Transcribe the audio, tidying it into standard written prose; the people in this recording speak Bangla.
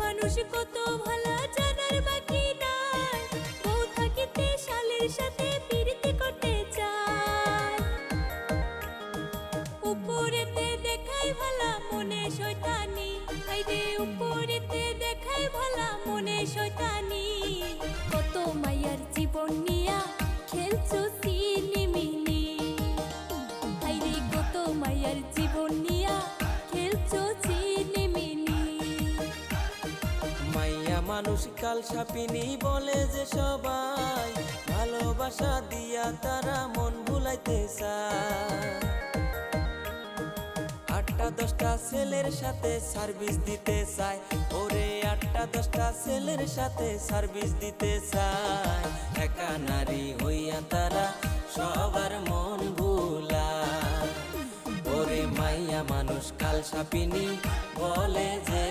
মানুষ কত ভালা জানার বাকি নাই, বউ থাকিতে শালের সাথে প্রীতি করতে চায়। উপরেতে দেখাই ভালা মনে শয়তানি, হাইরে উপরেতে দেখাই ভালা মনে শয়তানি। কত মায়ার জীবন নিয়া খেলছো সিনেমিনি, হাইরে কত মায়ার জীবন নিয়া খেলছো সিনেমিনি। মাইয়া মানুষ কাল সাপিনী বলে যে সবাই, ভালোবাসা দিয়া তারা মন ভুলাইতে চায়। 8টা 10টা ছেলের সাথে সার্ভিস দিতে চায়, ওরে 8টা 10টা ছেলের সাথে সার্ভিস দিতে চায়। একা নারী হইয়া তারা সবার মন ভুলায়, ওরে মাইয়া মানুষ কাল সাপিনী বলে যে